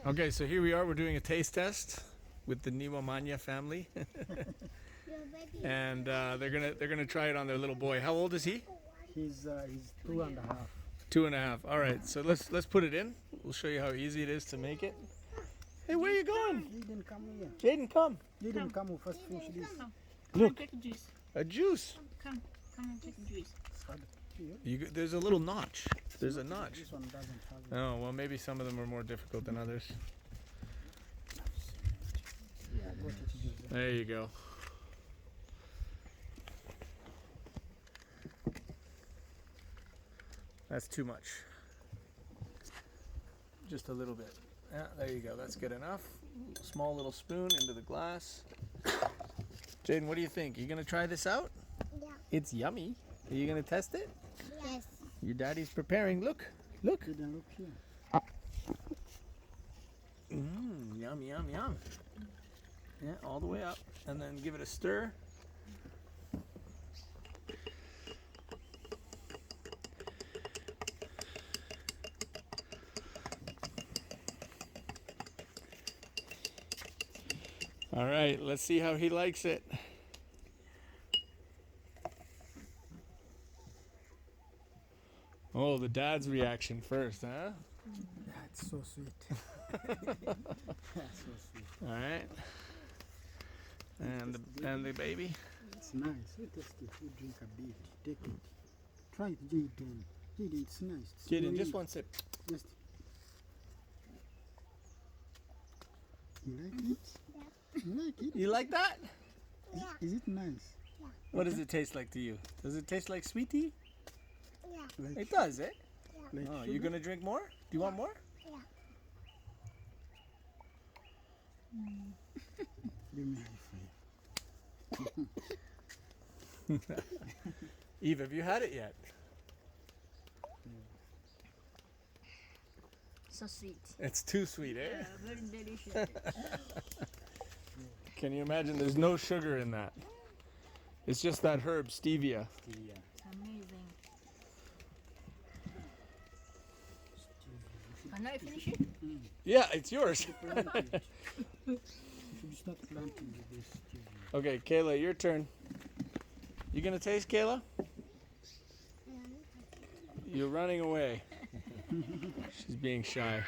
Okay, so here we are. We're doing a taste test with the Niwamanya family, and they're gonna try it on their little boy. How old is he? He's 2.5. 2.5. All right, so let's put it in. We'll show you how easy it is to make it. Hey, where are you going? Jaden, come here. Jaden, come. Jaden, come. We first finish this. Come Look, and take a juice. a juice. Come and take a juice. There's a little notch. There's a notch. This one doesn't have it. Oh, well, maybe some of them are more difficult than others. Yeah, go to juice. There you go. That's too much. Just a little bit. Yeah, there you go. That's good enough. Small little spoon into the glass. Jaden, what do you think? You gonna try this out? Yeah. It's yummy. Are you gonna test it? Yes. Your daddy's preparing. Look. Jaden, look here. Yum, yum, yum. Yeah, all the way up. And then give it a stir. All right, let's see how he likes it. Oh, the dad's reaction first, huh? Yeah, it's so sweet. That's so sweet. All right. And the baby. It's nice. You taste it. You drink a bit. Take it. Try it, Jaden. Jaden, it's nice. It's Jaden, very- just one sip. Just. You like it? You like it? You like that? Yeah. Is it nice? What does it taste like to you? Does it taste like sweetie? Yeah. Like, It does, eh? like Oh, sugar? you gonna drink more? Do you want more? Give me a high five. Eve, have you had it yet? So sweet. It's too sweet, eh? Yeah, very delicious. Can you imagine? There's no sugar in that. It's just that herb, stevia. Yeah. Amazing. Can I finish it? Yeah, it's yours. Plant it. You should start planting with this. Jaden. Okay, Kayla, your turn. You gonna taste, Kayla? You're running away. She's being shy.